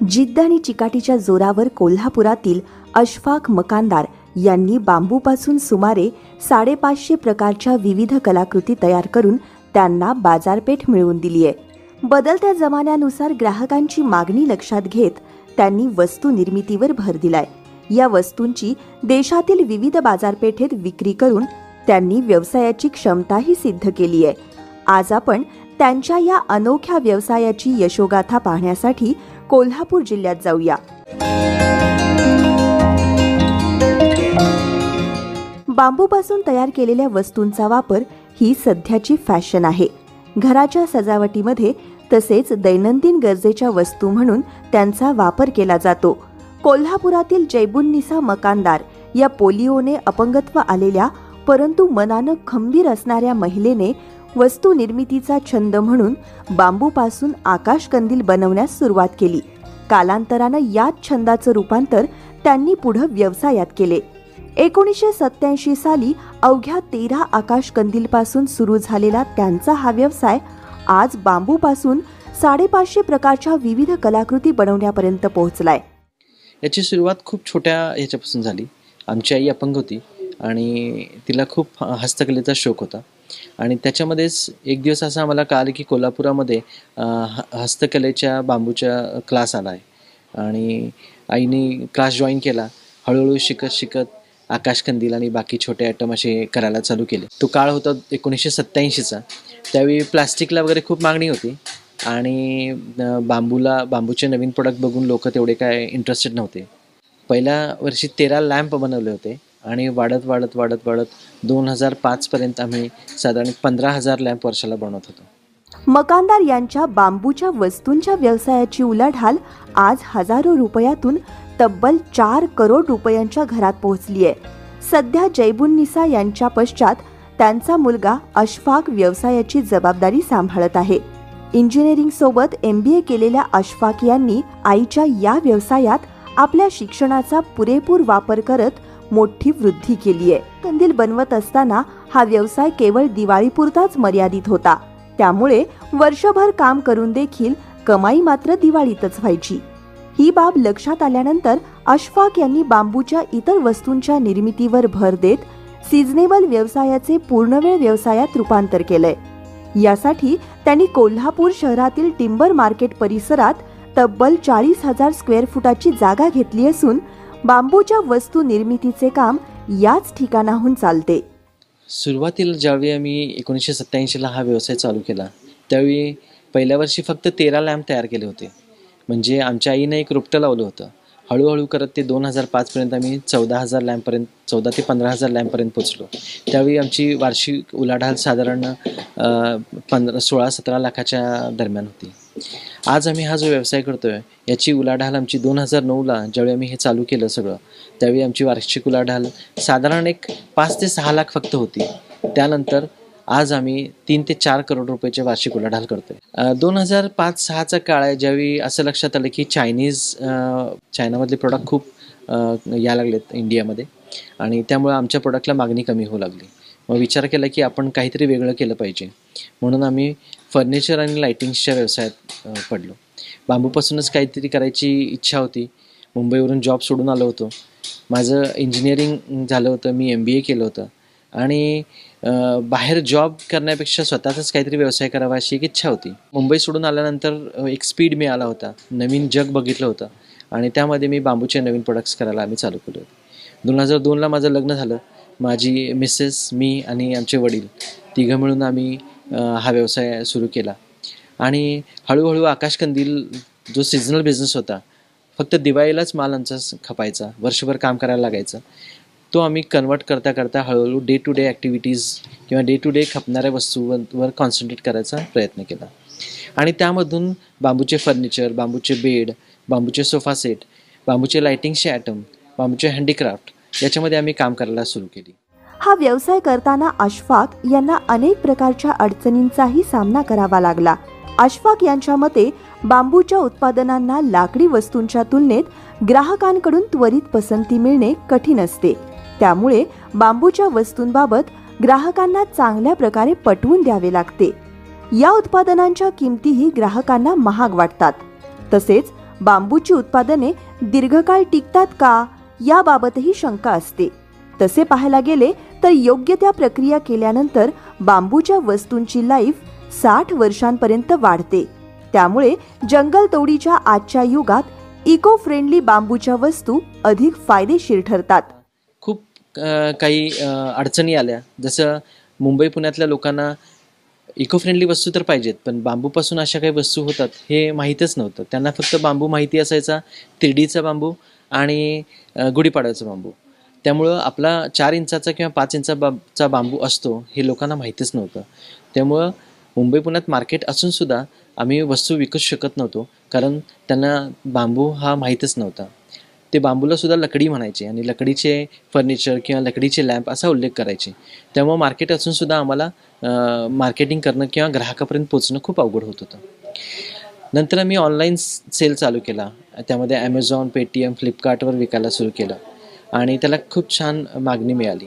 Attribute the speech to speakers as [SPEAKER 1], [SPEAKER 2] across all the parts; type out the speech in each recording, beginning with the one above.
[SPEAKER 1] जिद्द आणि चिकाटीच्या जोरावर कोल्हापुरातील अशफाक मकानदार यांनी बांबूपासून सुमारे 550 प्रकारच्या विविध कलाकृती तयार करून त्यांना बाजारपेठ मिळवून दिली आहे। बदलत्या जमान्यानुसार ग्राहकांची मागणी लक्षात घेत त्यांनी वस्तू निर्मितीवर भर दिलाय। या वस्तूंची देशातील विविध बाजारपेठेत विक्री करून त्यांनी व्यवसायाची क्षमताही सिद्ध केली आहे। आज आपण त्यांच्या या अनोख्या व्यवसायाची यशोगाथा पाहण्यासाठी कोल्हापूर जिल्ह्यात जाऊया। बांबूपासून तयार केलेल्या वस्तूंचा वापर ही सध्याची फॅशन आहे। घराच्या सजावटीमध्ये तसेच दैनंदिन गरजेच्या वस्तू म्हणून त्यांचा वापर केला जातो। कोल्हापुरातील जैबुन्निसा मकानदार या पोलिओने अपंगत्व आलेल्या परंतु मनानं खंबीर असणाऱ्या महिलेने वस्तू निर्मितीचा छंद म्हणून बांबूपासून आकाशकंदील बनवण्यास सुरुवात केली। कालांतरानं याच छंदाचं रूपांतर त्यांनी पुढे व्यवसायात केले। 1987 साली अवघ्या 13 आकाशकंदीलपासून सुरू झालेला त्यांचा हा व्यवसाय आज बांबूपासून 550 प्रकारच्या विविध कलाकृती बनवण्यापर्यंत पोहोचलाय।
[SPEAKER 2] याची सुरुवात खूप छोट्या ह्याच्यापासून झाली। आमची आई अपंग होती आणि तिला खूप हस्तकलेचा शौक होता आणि त्याच्यामध्येच एक दिवस असं आम्हाला कळालं की कोल्हापुरामध्ये हस्तकलेच्या बांबूच्या क्लास आला आहे आणि आईने क्लास जॉईन केला। हळूहळू शिकत आकाशकंदील आणि बाकी छोटे आयटम असे करायला चालू केले। तो काळ होता 1987चा। त्यावेळी प्लास्टिकला वगैरे खूप मागणी होती आणि बांबूचे नवीन प्रोडक्ट बघून लोक तेवढे काय इंटरेस्टेड नव्हते। पहिल्या वर्षी 13 लॅम्प बनवले होते आणि वाढत 2005 पर्यंत आम्ही साधारण 15,000 लॅम्प वर्षाला बनवत होतो।
[SPEAKER 1] मकानदार यांच्या बांबूच्या वस्तूंच्या व्यवसायाची उलाढाल आज हजारो रुपयातून तब्बल 4 करोड रुपयांच्या घरात पोहोचली आहे। सध्या जैबुन्निसा यांच्या पश्चात त्यांचा मुलगा अशफाक व्यवसायाची जबाबदारी सांभाळत आहे। इंजिनिअरिंग सोबत MBA केलेल्या अशफाक यांनी आईच्या या व्यवसायात आपल्या शिक्षणाचा पुरेपूर वापर करत मोठी वृद्धी केली आहे। कंदील बनवत असताना हा व्यवसाय केवळ दिवाळीपुरताच मर्यादित होता, त्यामुळे वर्षभर काम करून देखील कमाई मात्र दिवाळीतच व्हायची। ही बाब लक्षात आल्यानंतर अशफाक यांनी बांबूच्या इतर वस्तूंच्या निर्मितीवर भर देत सीझनेबल व्यवसायाचे पूर्णवेळ व्यवसायात रूपांतर केलंय। यासाठी त्यांनी कोल्हापूर शहरातील टिंबर मार्केट परिसरात तब्बल 40,000 स्क्वेअर फुटाची जागा घेतली असून बांबूच्या वस्तू निर्मितीचे काम याच ठिकाणाहून चालते।
[SPEAKER 2] सुरुवातीला ज्यावेळी आम्ही 1987ला हा व्यवसाय चालू केला त्यावेळी पहिल्या वर्षी फक्त 13 लॅम्प तयार केले होते। म्हणजे आमच्या आईने एक रोपटं लावलं होतं। हळूहळू करत ते 2005 पर्यंत आम्ही 14,000 लॅम्पपर्यंत 14 ते 15,000 लॅम्पपर्यंत पोचलो। त्यावेळी आमची वार्षिक उलाढाल साधारण 16-17 लाखाच्या दरम्यान होती। आज आम्ही हा जो व्यवसाय करतोय याची उलाढाल आमची 2009ला ज्यावेळी आम्ही हे चालू केलं सगळं त्यावेळी आमची वार्षिक उलाढाल साधारण एक 5 ते 6 लाख फक्त होती। त्यानंतर आज आम्ही 3 ते 4 करोड रुपयाची वार्षिक उलाढाल करतोय। 2005-6चा काळ आहे ज्यावेळी असं लक्षात आलं की चायनामधले प्रोडक्ट खूप यायला लागलेत इंडियामध्ये आणि त्यामुळे आमच्या प्रोडक्टला मागणी कमी होऊ लागली। मग विचार केला की आपण काहीतरी वेगळं केलं पाहिजे, म्हणून आम्ही फर्निचर आणि लाइटिंग्सच्या व्यवसायात पडलो। बांबूपासूनच काहीतरी करायची इच्छा होती। मुंबईवरून जॉब सोडून आलो होतो। माझं इंजिनिअरिंग झालं होतं, मी MBA केलं होतं आणि बाहेर जॉब करण्यापेक्षा स्वतःचाच काहीतरी व्यवसाय करावा अशी एक इच्छा होती। मुंबई सोडून आल्यानंतर एक स्पीड मिळाला होता, नवीन जग बघितलं होतं आणि त्यामध्ये मी बांबूचे नवीन प्रोडक्ट्स करायला आम्ही चालू केले होते। 2002ला माझं लग्न झालं। माझी मिसेस, मी आणि आमचे वडील तिघं मिळून आम्ही हा व्यवसाय सुरू केला आणि हळूहळू आकाशकंदील जो सीझनल बिझनेस होता, फक्त दिवाळीलाच माल आमचा खपायचा, वर्षभर काम करायला लागायचं, तो आम्ही कन्वर्ट करता हळूहळू डे टू डे ॲक्टिव्हिटीज किंवा डे टू डे खपणाऱ्या वस्तूंवर कॉन्सन्ट्रेट करायचा प्रयत्न केला आणि त्यामधून बांबूचे फर्निचर, बांबूचे बेड, बांबूचे सोफा सेट, बांबूचे लाइटिंगचे आयटम, बांबूचे हँडीक्राफ्ट याच्यामध्ये आम्ही काम करायला सुरू केली।
[SPEAKER 1] हा व्यवसाय करताना अशफाक यांना अनेक प्रकारच्या अडचणींचाही सामना करावा लागला। अशफाक यांच्या मते बांबूच्या उत्पादनांना लाकडी वस्तूंच्या तुलनेत ग्राहकांकडून त्वरित पसंती मिळणे कठीण असते, त्यामुळे बांबूच्या वस्तूंबाबत ग्राहकांना चांगल्या प्रकारे पटवून द्यावे लागते। या उत्पादनांच्या किमतीही ग्राहकांना महाग वाटतात। तसेच बांबूची उत्पादने दीर्घकाळ टिकतात का याबाबतही शंका असते. तसे पाहायला गेले तर योग्य त्या प्रक्रिया केल्यानंतर बांबूच्या वस्तूंची लाईफ 60 वर्षांपर्यंत वाढते. त्यामुळे जंगलतोडीच्या आजच्या युगात इको फ्रेंडली बांबूच्या वस्तू अधिक फायदेशीर ठरतात.
[SPEAKER 2] खूप काही अडचणी आल्या. जसं मुंबई पुण्यातल्या लोकांना इको फ्रेंडली वस्तू तर पाहिजेत, पण बांबूपासून अशा काही वस्तू होतात हे माहीतच नव्हतं. त्यांना फक्त बांबू माहिती असायचा, तिरडीचा बांबू आणि गुढीपाडव्याचा बांबू. त्यामुळं आपला 4 इंचाचा किंवा 5 इंचाचा बांबू असतो हे लोकांना माहीतच नव्हतं. त्यामुळं मुंबई पुण्यात मार्केट असूनसुद्धा आम्ही वस्तू विकू शकत नव्हतो, कारण त्यांना बांबू हा माहीतच नव्हता. ते बांबूला सुद्धा लकडी म्हणायचे आणि लकडीचे फर्निचर किंवा लकडीचे लॅम्प असा उल्लेख करायचे. त्यामुळे मार्केट असूनसुद्धा आम्हाला मार्केटिंग करणं किंवा ग्राहकापर्यंत पोचणं खूप अवघड होत होतं. नंतर आम्ही ऑनलाईन सेल चालू केला. त्यामध्ये ॲमेझॉन, पेटीएम, फ्लिपकार्टवर विकायला सुरू केलं आणि त्याला खूप छान मागणी मिळाली.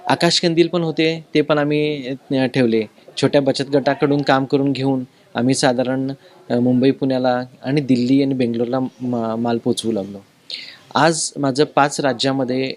[SPEAKER 2] आकाशकंदील पण होते, ते पण आम्ही ठेवले. छोट्या बचत गटाकडून काम करून घेऊन आम्ही साधारण मुंबई, पुण्याला आणि दिल्ली आणि बेंगलोरला माल पोचवू लागलो. आज माझं 5 राज्यामध्ये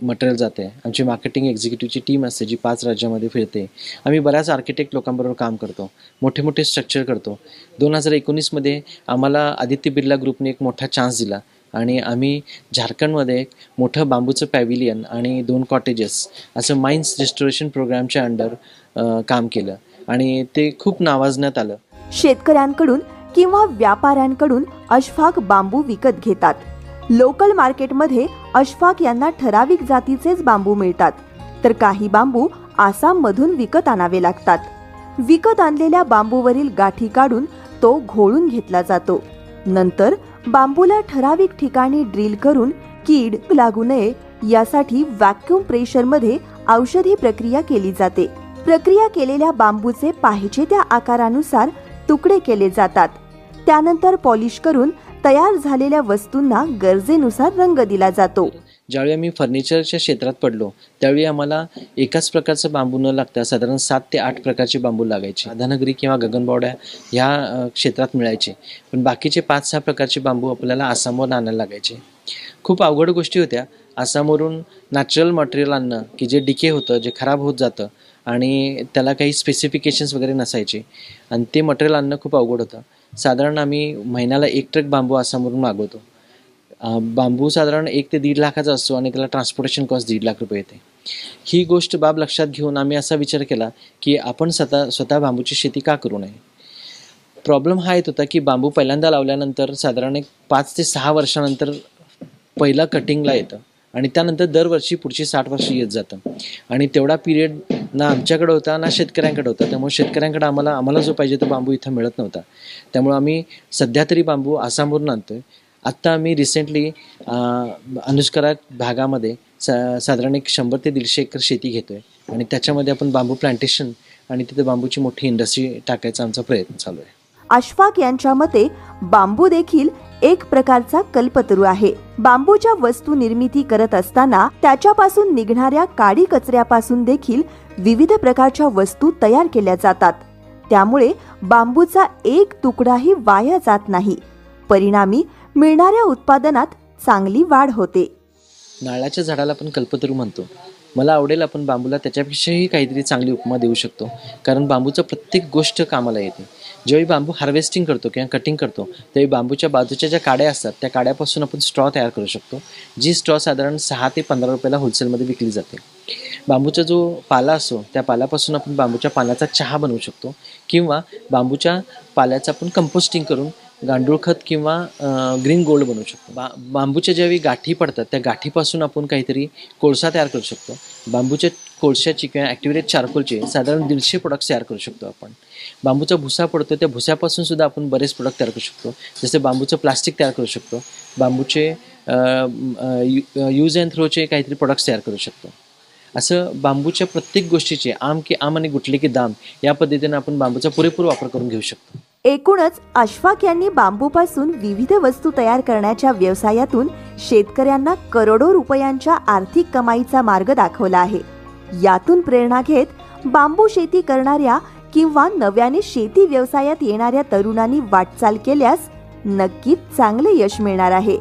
[SPEAKER 2] मटेरियल जाते आहे. आमची मार्केटिंग एक्झिक्युटिव्हची टीम असते जी 5 राज्यामध्ये फिरते. आम्ही बऱ्याच आर्किटेक्ट लोकांबरोबर काम करतो, मोठे मोठे स्ट्रक्चर करतो. 2019मध्ये आम्हाला आदित्य बिर्ला ग्रुपने एक मोठा चान्स दिला आणि आम्ही झारखंडमध्ये एक मोठं बांबूचं पॅव्हिलियन आणि 2 कॉटेजेस असं माइन्स रिस्टोरेशन प्रोग्रामच्या अंडर काम केलं आणि ते खूप नावाजण्यात आलं.
[SPEAKER 1] शेतकऱ्यांकडून किंवा व्यापाऱ्यांकडून अशफाक बांबू विकत घेतात. लोकल मार्केटमध्ये अशफाक यांना ठराविक जातीचेच बांबू मिळतात, तर काही बांबू आसाममधून विकत आणावे लागतात. विकत आणलेल्या बांबूवरील गाठी काढून तो घोळून घेतला जातो. नंतर बांबूला ठराविक ठिकाणी ड्रिल करून कीड लागू नये यासाठी व्हॅक्यूम प्रेशरमध्ये औषधी प्रक्रिया केली जाते. प्रक्रिया केलेल्या बांबूचे पाहिजे त्या आकारानुसार तुकडे केले जातात. त्यानंतर पॉलिश करून तयार झालेल्या वस्तूंना गरजेनुसार रंग दिला जातो.
[SPEAKER 2] ज्यावेळी आम्ही फर्निचरच्या क्षेत्रात पडलो त्यावेळी आम्हाला एकाच प्रकारचं बांबू न लागता साधारण 7 ते 8 प्रकारचे बांबू लागायचे. राधानगरी किंवा गगनबावड्या ह्या क्षेत्रात मिळायचे, पण बाकीचे 5-6 प्रकारचे बांबू आपल्याला आसामवरून आणायला लागायचे. खूप अवघड गोष्टी होत्या. आसामवरून नॅचरल मटेरियल आणणं की जे डिके होतं, जे खराब होत जातं आणि त्याला काही स्पेसिफिकेशन्स वगैरे नसायचे आणि ते मटेरियल आणणं खूप अवघड होतं. साधारण आम्ही महिन्याला 1 ट्रक बांबू आसामवरून मागवतो. बांबू साधारण 1 ते 1.5 लाखाचा असतो आणि त्याला ट्रान्सपोर्टेशन कॉस्ट 1.5 लाख रुपये येते. ही गोष्ट बाब लक्षात घेऊन आम्ही असा विचार केला की आपण स्वतः बांबूची शेती का करू नये. प्रॉब्लेम हा येत होता की बांबू पहिल्यांदा लावल्यानंतर साधारण 5 ते 6 वर्षानंतर पहिला कटिंगला येतं आणि त्यानंतर दरवर्षी पुढची 60 वर्ष येत जातं आणि तेवढा पिरियड ना आमच्याकडे होता ना शेतकऱ्यांकडे होता. त्यामुळे शेतकऱ्यांकडे आम्हाला जो पाहिजे तो बांबू इथं मिळत नव्हता. त्यामुळे आम्ही सध्या तरी बांबू आसामवरून आणतोय. आत्ता आम्ही रिसेंटली अनुस्करा भागामध्ये साधारण 100 ते 150 एकर शेती घेतोय आणि त्याच्यामध्ये आपण बांबू प्लांटेशन आणि तिथे बांबूची मोठी इंडस्ट्री टाकायचा आमचा प्रयत्न चालू आहे.
[SPEAKER 1] अशफाक यांच्या मते बांबू देखील एक प्रकारचा कल्पतरू आहे. बांबूच्या वस्तू निर्मिती करत असताना त्याच्यापासून निघणाऱ्या काडी कचऱ्यापासून देखील विविध प्रकारच्या वस्तू तयार केल्या जातात. त्यामुळे बांबूचा एक तुकडाही वाया जात नाही. परिणामी मिळणाऱ्या उत्पादनात चांगली वाढ होते.
[SPEAKER 2] नारळाच्या झाडाला आपण कल्पतरू म्हणतो. मला आवडेल आपण बांबूला त्याच्यापेक्षाही काहीतरी चांगली उपमा देऊ शकतो, कारण बांबूचं प्रत्येक गोष्ट कामाला येते. ज्यावेळी बांबू हार्वेस्टिंग करतो किंवा कटिंग करतो त्यावेळी बांबूच्या बाजूच्या ज्या काड्या असतात त्या काड्यापासून आपण स्ट्रॉ तयार करू शकतो, जी स्ट्रॉ साधारण 6 ते 15 रुपयाला होलसेलमध्ये विकली जाते. बांबूचा जो पाला असतो त्या पाल्यापासून आपण बांबूच्या पाल्याचा चहा बनवू शकतो किंवा बांबूच्या पाल्याचं आपण कंपोस्टिंग करून गांडूळ खत किंवा ग्रीन गोल्ड बनवू शकतो. बांबूच्या ज्यावेळी गाठी पडतात त्या गाठीपासून आपण काहीतरी कोळसा तयार करू शकतो. बांबूच्या कोळशाची किंवा ॲक्टिव्हेटेड चारकोलचे साधारण 150 प्रोडक्ट्स तयार करू शकतो आपण. बांबूचा भुसा पडतो त्या भुसापासून सुद्धा आपण बरेच प्रोडक्ट तयार करू शकतो. जसे बांबूचं प्लास्टिक तयार करू शकतो, बांबूचे यूज अँड थ्रोचे काहीतरी प्रोडक्ट्स तयार करू शकतो. असं बांबूच्या प्रत्येक गोष्टीचे आम आणि गुटले की दाम या पद्धतीने आपण बांबूचा पुरेपूर वापर करून घेऊ शकतो.
[SPEAKER 1] एकूणच अशफाक यांनी बांबूपासून विविध वस्तू तयार करण्याच्या व्यवसायातून शेतकऱ्यांना करोडो रुपयांच्या आर्थिक कमाईचा मार्ग दाखवला आहे. यातून प्रेरणा घेत बांबू शेती करणाऱ्या किंवा नव्याने शेती व्यवसायात येणाऱ्या तरुणांनी वाटचाल केल्यास नक्कीच चांगले यश मिळणार आहे.